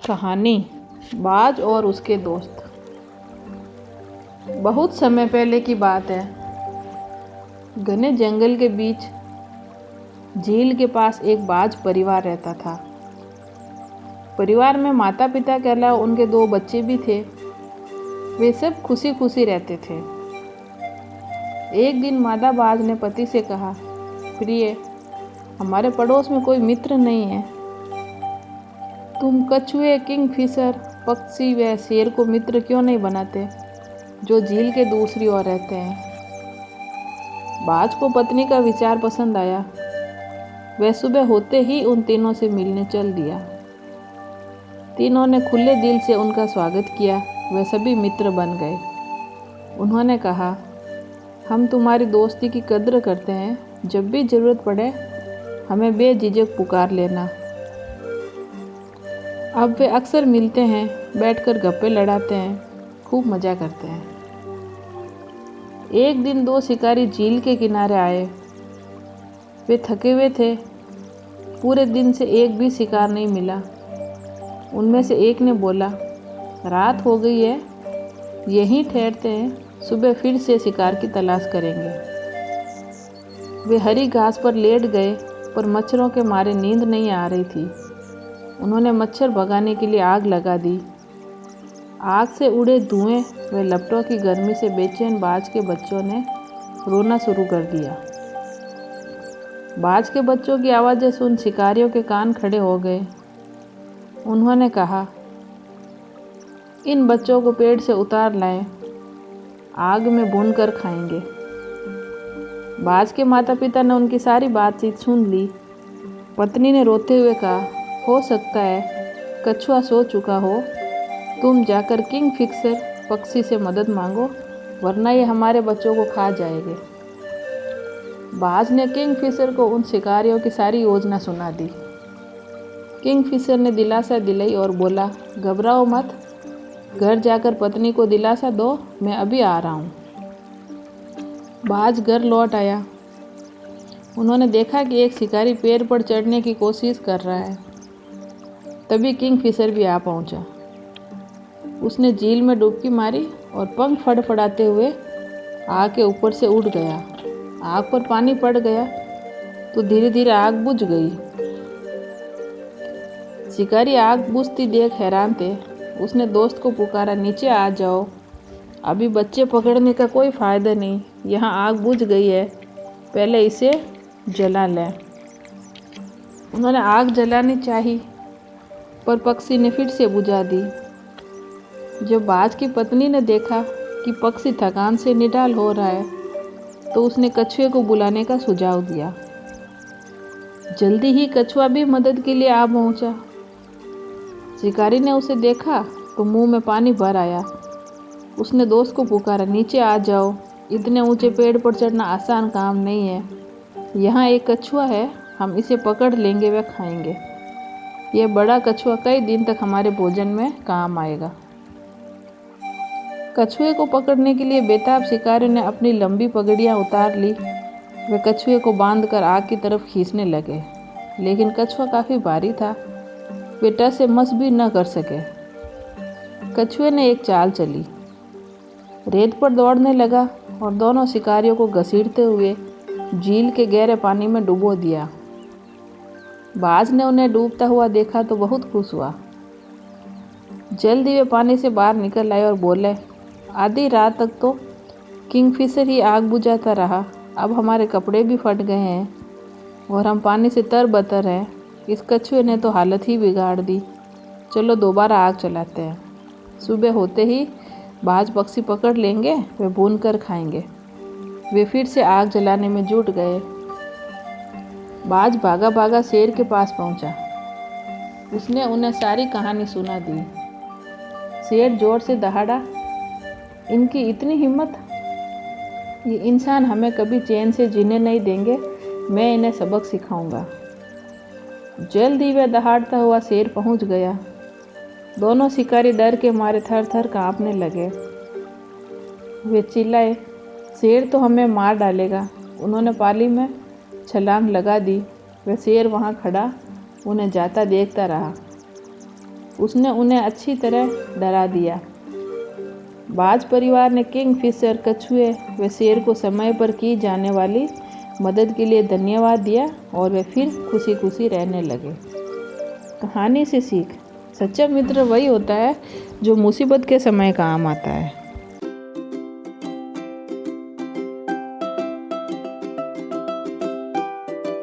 कहानी बाज और उसके दोस्त। बहुत समय पहले की बात है। घने जंगल के बीच झील के पास एक बाज परिवार रहता था। परिवार में माता पिता के अलावा उनके 2 बच्चे भी थे। वे सब खुशी खुशी रहते थे। एक दिन मादा बाज ने पति से कहा, प्रिय, हमारे पड़ोस में कोई मित्र नहीं है। तुम कछुए, किंगफिशर, पक्षी व शेर को मित्र क्यों नहीं बनाते, जो झील के दूसरी ओर रहते हैं। बाज को पत्नी का विचार पसंद आया। वह सुबह होते ही उन तीनों से मिलने चल दिया। तीनों ने खुले दिल से उनका स्वागत किया। वे सभी मित्र बन गए। उन्होंने कहा, हम तुम्हारी दोस्ती की कद्र करते हैं। जब भी ज़रूरत पड़े हमें बेझिझक पुकार लेना। अब वे अक्सर मिलते हैं, बैठकर गप्पे लड़ाते हैं, खूब मज़ा करते हैं। एक दिन 2 शिकारी झील के किनारे आए। वे थके हुए थे। पूरे दिन से एक भी शिकार नहीं मिला। उनमें से एक ने बोला, रात हो गई है, यहीं ठहरते हैं, सुबह फिर से शिकार की तलाश करेंगे। वे हरी घास पर लेट गए, पर मच्छरों के मारे नींद नहीं आ रही थी। उन्होंने मच्छर भगाने के लिए आग लगा दी। आग से उड़े धुएं व लपटों की गर्मी से बेचैन बाज के बच्चों ने रोना शुरू कर दिया। बाज के बच्चों की आवाज़ें सुन शिकारियों के कान खड़े हो गए। उन्होंने कहा, इन बच्चों को पेड़ से उतार लाएं, आग में भून कर खाएंगे। बाज के माता पिता ने उनकी सारी बातचीत सुन ली। पत्नी ने रोते हुए कहा, हो सकता है कछुआ सो चुका हो। तुम जाकर किंगफिशर पक्षी से मदद मांगो, वरना ये हमारे बच्चों को खा जाएंगे। बाज ने किंगफिशर को उन शिकारियों की सारी योजना सुना दी। किंगफिशर ने दिलासा दिलाई और बोला, घबराओ मत, घर जाकर पत्नी को दिलासा दो, मैं अभी आ रहा हूँ। बाज घर लौट आया। उन्होंने देखा कि एक शिकारी पेड़ पर चढ़ने की कोशिश कर रहा है। तभी किंगफिशर भी आ पहुंचा। उसने झील में डुबकी मारी और पंख फड़फड़ाते हुए आग के ऊपर से उड़ गया। आग पर पानी पड़ गया तो धीरे धीरे आग बुझ गई। शिकारी आग बुझती देख हैरान थे। उसने दोस्त को पुकारा, नीचे आ जाओ, अभी बच्चे पकड़ने का कोई फ़ायदा नहीं, यहाँ आग बुझ गई है, पहले इसे जला लें। उन्होंने आग जलानी चाही, पर पक्षी ने फिर से बुझा दी। जब बाज की पत्नी ने देखा कि पक्षी थकान से निढाल हो रहा है, तो उसने कछुए को बुलाने का सुझाव दिया। जल्दी ही कछुआ भी मदद के लिए आ पहुंचा। शिकारी ने उसे देखा तो मुंह में पानी भर आया। उसने दोस्त को पुकारा, नीचे आ जाओ, इतने ऊंचे पेड़ पर चढ़ना आसान काम नहीं है। यहाँ एक कछुआ है, हम इसे पकड़ लेंगे व खाएंगे। यह बड़ा कछुआ कई दिन तक हमारे भोजन में काम आएगा। कछुए को पकड़ने के लिए बेताब शिकारियों ने अपनी लंबी पगड़ियाँ उतार ली। वे कछुए को बांधकर आग की तरफ खींचने लगे, लेकिन कछुआ काफ़ी भारी था। वे टस से मस भी न कर सके। कछुए ने एक चाल चली, रेत पर दौड़ने लगा और दोनों शिकारियों को घसीटते हुए झील के गहरे पानी में डुबो दिया। बाज ने उन्हें डूबता हुआ देखा तो बहुत खुश हुआ। जल्दी वे पानी से बाहर निकल आए और बोले, आधी रात तक तो किंगफिशर ही आग बुझाता रहा, अब हमारे कपड़े भी फट गए हैं और हम पानी से तरबतर हैं। इस कछुए ने तो हालत ही बिगाड़ दी। चलो दोबारा आग जलाते हैं, सुबह होते ही बाज पक्षी पकड़ लेंगे, वे भून कर खाएंगे। वे फिर से आग जलाने में जुट गए। बाज भागा भागा शेर के पास पहुंचा। उसने उन्हें सारी कहानी सुना दी। शेर जोर से दहाड़ा, इनकी इतनी हिम्मत, ये इंसान हमें कभी चैन से जीने नहीं देंगे, मैं इन्हें सबक सिखाऊंगा। जल्द ही वह दहाड़ता हुआ शेर पहुंच गया। दोनों शिकारी डर के मारे थर थर कांपने लगे। वे चिल्लाए, शेर तो हमें मार डालेगा, उन्होंने पाली में छलांग लगा दी। वह शेर वहाँ खड़ा उन्हें जाता देखता रहा। उसने उन्हें अच्छी तरह डरा दिया। बाज परिवार ने किंगफिशर, कछुए व शेर को समय पर की जाने वाली मदद के लिए धन्यवाद दिया और वे फिर खुशी खुशी रहने लगे। कहानी से सीख: सच्चा मित्र वही होता है जो मुसीबत के समय काम आता है।